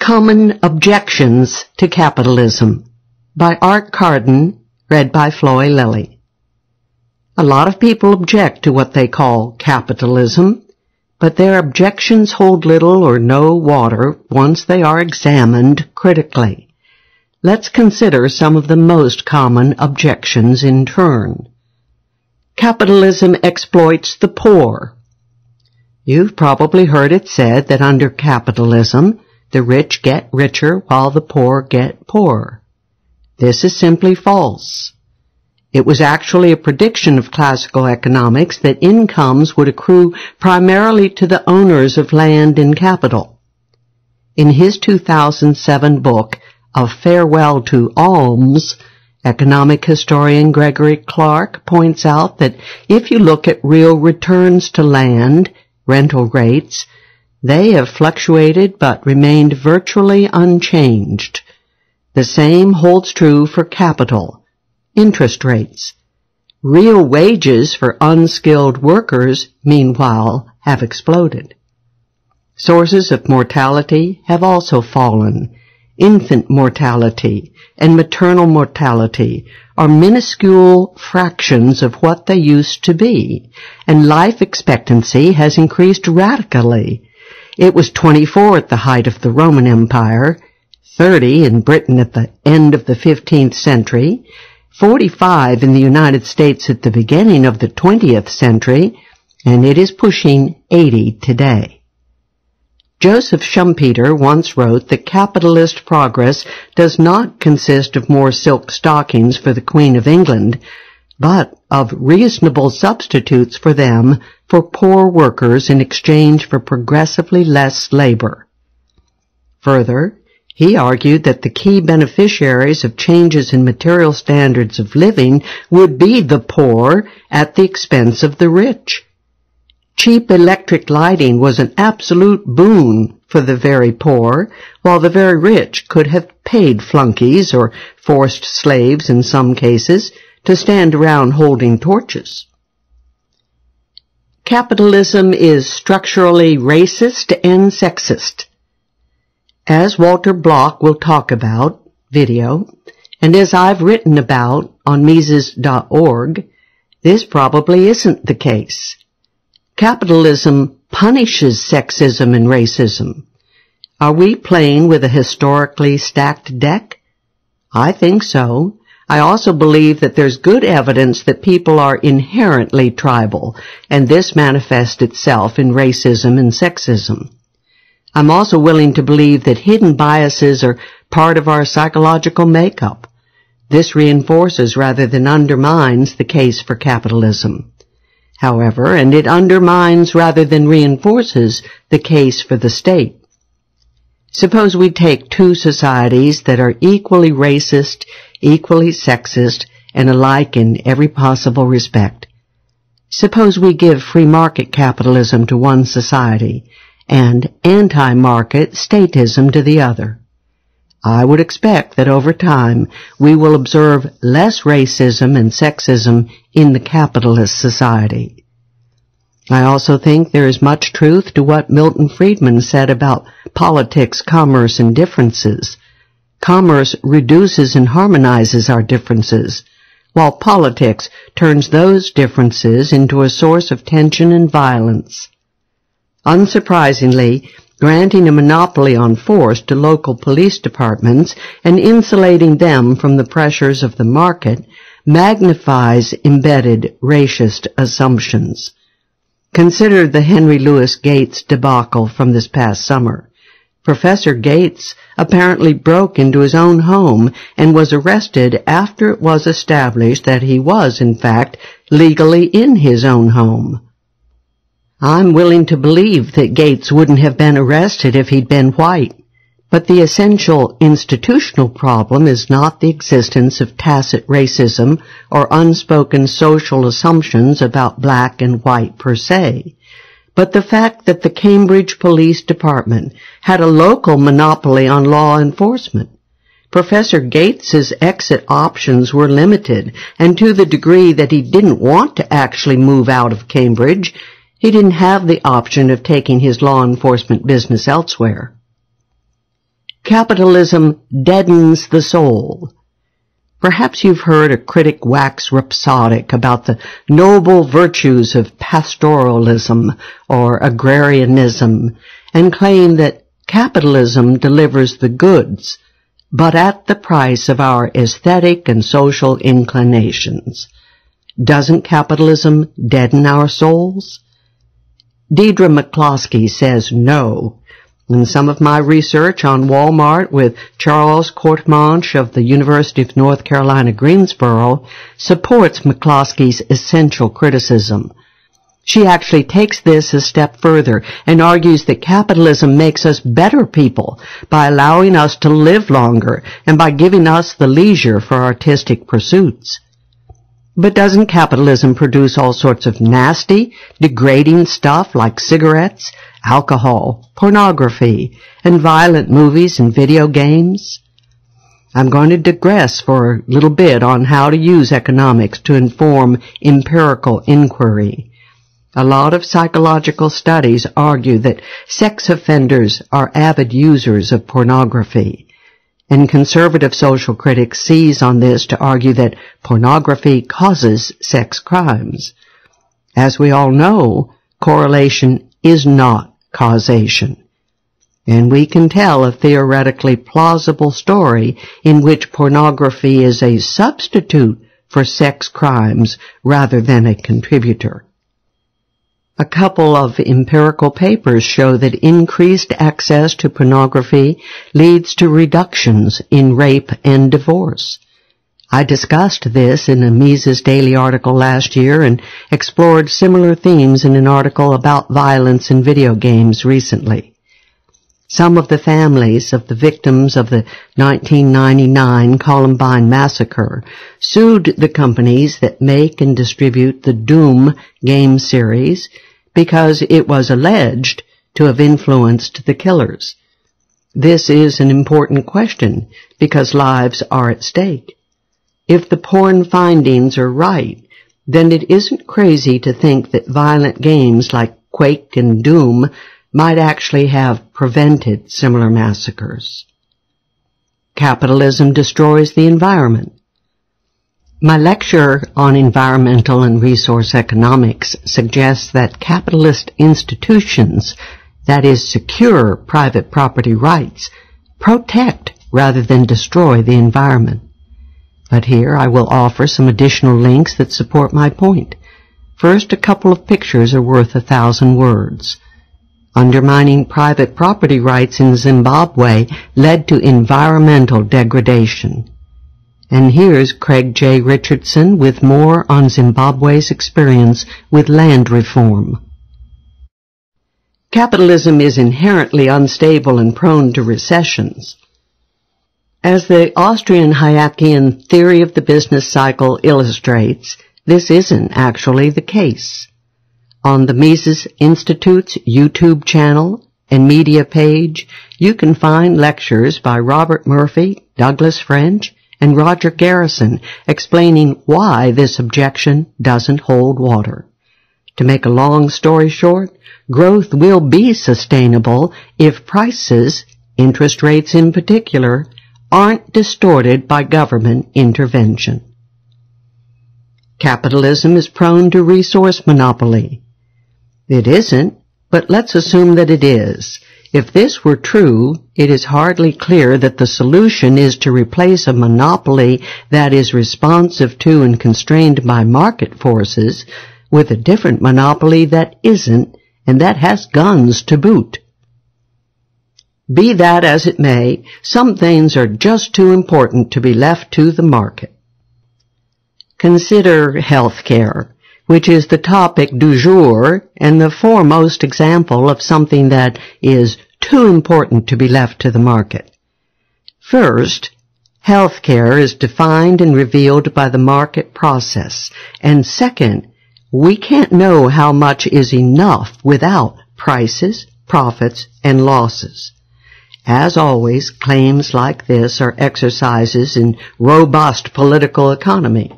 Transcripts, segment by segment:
Common Objections to Capitalism by Art Carden, read by Floy Lilly. A lot of people object to what they call capitalism, but their objections hold little or no water once they are examined critically. Let's consider some of the most common objections in turn. Capitalism exploits the poor. You've probably heard it said that under capitalism, the rich get richer while the poor get poorer. This is simply false. It was actually a prediction of classical economics that incomes would accrue primarily to the owners of land and capital. In his 2007 book, A Farewell to Alms, economic historian Gregory Clark points out that if you look at real returns to land, rental rates, they have fluctuated but remained virtually unchanged. The same holds true for capital, interest rates. Real wages for unskilled workers, meanwhile, have exploded. Sources of mortality have also fallen. Infant mortality and maternal mortality are minuscule fractions of what they used to be, and life expectancy has increased radically. It was 24 at the height of the Roman Empire, 30 in Britain at the end of the 15th century, 45 in the United States at the beginning of the 20th century, and it is pushing 80 today. Joseph Schumpeter once wrote that capitalist progress does not consist of more silk stockings for the Queen of England, but of reasonable substitutes for them for poor workers in exchange for progressively less labor. Further, he argued that the key beneficiaries of changes in material standards of living would be the poor at the expense of the rich. Cheap electric lighting was an absolute boon for the very poor, while the very rich could have paid flunkies or forced slaves in some cases to stand around holding torches. Capitalism is structurally racist and sexist. As Walter Block will talk about, video, and as I've written about on Mises.org, this probably isn't the case. Capitalism punishes sexism and racism. Are we playing with a historically stacked deck? I think so. I also believe that there's good evidence that people are inherently tribal, and this manifests itself in racism and sexism. I'm also willing to believe that hidden biases are part of our psychological makeup. This reinforces rather than undermines the case for capitalism. However, and it undermines rather than reinforces the case for the state. Suppose we take two societies that are equally racist, equally sexist, and alike in every possible respect. Suppose we give free market capitalism to one society and anti-market statism to the other. I would expect that over time we will observe less racism and sexism in the capitalist society. I also think there is much truth to what Milton Friedman said about politics, commerce, and differences. Commerce reduces and harmonizes our differences, while politics turns those differences into a source of tension and violence. Unsurprisingly, granting a monopoly on force to local police departments and insulating them from the pressures of the market magnifies embedded racist assumptions. Consider the Henry Louis Gates debacle from this past summer. Professor Gates apparently broke into his own home and was arrested after it was established that he was, in fact, legally in his own home. I'm willing to believe that Gates wouldn't have been arrested if he'd been white, but the essential institutional problem is not the existence of tacit racism or unspoken social assumptions about black and white per se, but the fact that the Cambridge Police Department had a local monopoly on law enforcement. Professor Gates's exit options were limited, and to the degree that he didn't want to actually move out of Cambridge, he didn't have the option of taking his law enforcement business elsewhere. Capitalism deadens the soul. Perhaps you've heard a critic wax rhapsodic about the noble virtues of pastoralism or agrarianism and claim that capitalism delivers the goods, but at the price of our aesthetic and social inclinations. Doesn't capitalism deaden our souls? Deidre McCloskey says no. In some of my research on Walmart with Charles Courtemanche of the University of North Carolina, Greensboro, supports McCloskey's essential criticism. She actually takes this a step further and argues that capitalism makes us better people by allowing us to live longer and by giving us the leisure for artistic pursuits. But doesn't capitalism produce all sorts of nasty, degrading stuff like cigarettes, alcohol, pornography, and violent movies and video games? I'm going to digress for a little bit on how to use economics to inform empirical inquiry. A lot of psychological studies argue that sex offenders are avid users of pornography, and conservative social critics seize on this to argue that pornography causes sex crimes. As we all know, correlation is not causation. And we can tell a theoretically plausible story in which pornography is a substitute for sex crimes rather than a contributor. A couple of empirical papers show that increased access to pornography leads to reductions in rape and divorce. I discussed this in a Mises Daily article last year and explored similar themes in an article about violence in video games recently. Some of the families of the victims of the 1999 Columbine massacre sued the companies that make and distribute the Doom game series because it was alleged to have influenced the killers. This is an important question because lives are at stake. If the porn findings are right, then it isn't crazy to think that violent games like Quake and Doom might actually have prevented similar massacres. Capitalism destroys the environment. My lecture on environmental and resource economics suggests that capitalist institutions, that is, secure private property rights, protect rather than destroy the environment. But here I will offer some additional links that support my point. First, a couple of pictures are worth 1,000 words. Undermining private property rights in Zimbabwe led to environmental degradation. And here's Craig J. Richardson with more on Zimbabwe's experience with land reform. Capitalism is inherently unstable and prone to recessions. As the Austrian Hayekian theory of the business cycle illustrates, this isn't actually the case. On the Mises Institute's YouTube channel and media page, you can find lectures by Robert Murphy, Douglas French, and Roger Garrison explaining why this objection doesn't hold water. To make a long story short, growth will be sustainable if prices, interest rates in particular, aren't distorted by government intervention. Capitalism is prone to resource monopoly. It isn't, but let's assume that it is. If this were true, it is hardly clear that the solution is to replace a monopoly that is responsive to and constrained by market forces with a different monopoly that isn't, and that has guns to boot. Be that as it may, some things are just too important to be left to the market. Consider health care, which is the topic du jour and the foremost example of something that is too important to be left to the market. First, health care is defined and revealed by the market process. And second, we can't know how much is enough without prices, profits, and losses. As always, claims like this are exercises in robust political economy.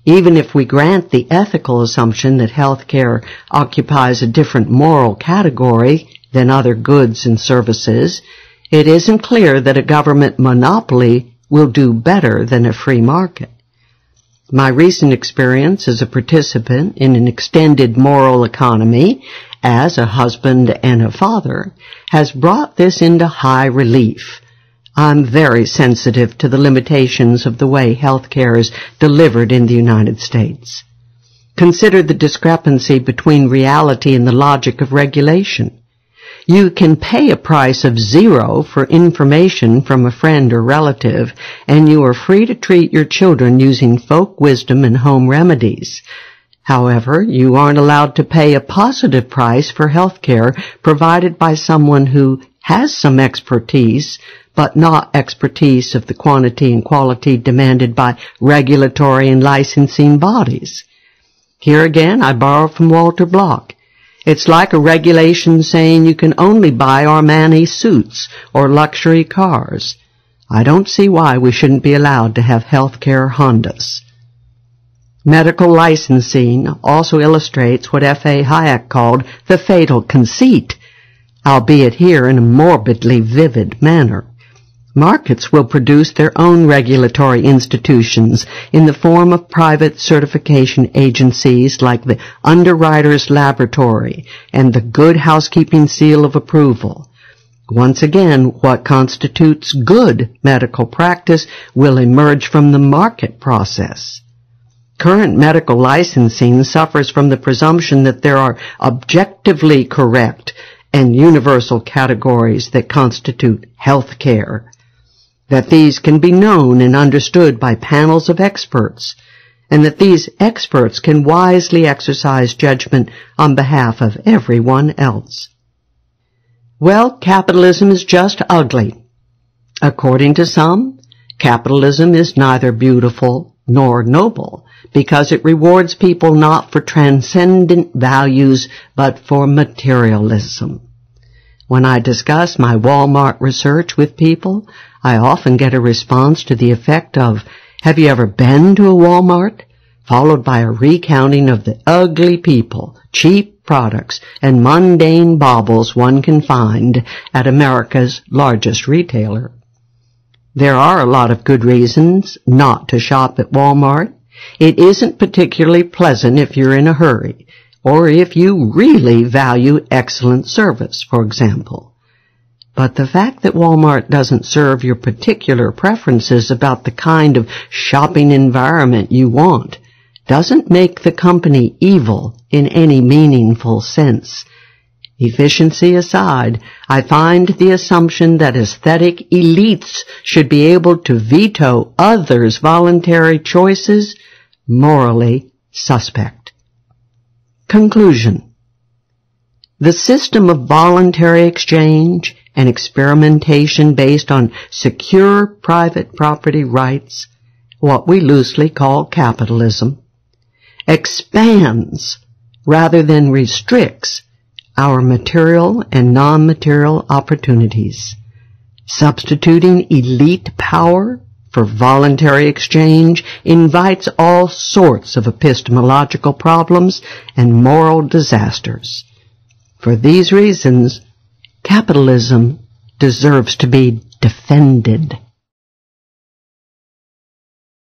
Even if we grant the ethical assumption that healthcare occupies a different moral category than other goods and services, It isn't clear that a government monopoly will do better than a free market. My recent experience as a participant in an extended moral economy, as a husband and a father, has brought this into high relief. I'm very sensitive to the limitations of the way health care is delivered in the United States. Consider the discrepancy between reality and the logic of regulation. You can pay a price of $0 for information from a friend or relative, and you are free to treat your children using folk wisdom and home remedies. However, you aren't allowed to pay a positive price for health care provided by someone who has some expertise, but not expertise of the quantity and quality demanded by regulatory and licensing bodies. Here again, I borrow from Walter Block. It's like a regulation saying you can only buy Armani suits or luxury cars. I don't see why we shouldn't be allowed to have healthcare Hondas. Medical licensing also illustrates what F.A. Hayek called the fatal conceit, albeit here in a morbidly vivid manner. Markets will produce their own regulatory institutions in the form of private certification agencies like the Underwriters Laboratory and the Good Housekeeping Seal of Approval. Once again, what constitutes good medical practice will emerge from the market process. Current medical licensing suffers from the presumption that there are objectively correct and universal categories that constitute health care, that these can be known and understood by panels of experts, and that these experts can wisely exercise judgment on behalf of everyone else. Well, capitalism is just ugly. According to some, capitalism is neither beautiful nor noble, because it rewards people not for transcendent values, but for materialism. When I discuss my Walmart research with people, I often get a response to the effect of, "Have you ever been to a Walmart?" followed by a recounting of the ugly people, cheap products, and mundane baubles one can find at America's largest retailer. There are a lot of good reasons not to shop at Walmart. It isn't particularly pleasant if you're in a hurry, or if you really value excellent service, for example. But the fact that Walmart doesn't serve your particular preferences about the kind of shopping environment you want doesn't make the company evil in any meaningful sense. Efficiency aside, I find the assumption that aesthetic elites should be able to veto others' voluntary choices morally suspect. Conclusion. The system of voluntary exchange and experimentation based on secure private property rights, what we loosely call capitalism, expands rather than restricts our material and non-material opportunities, substituting elite power for voluntary exchange invites all sorts of epistemological problems and moral disasters. For these reasons, capitalism deserves to be defended.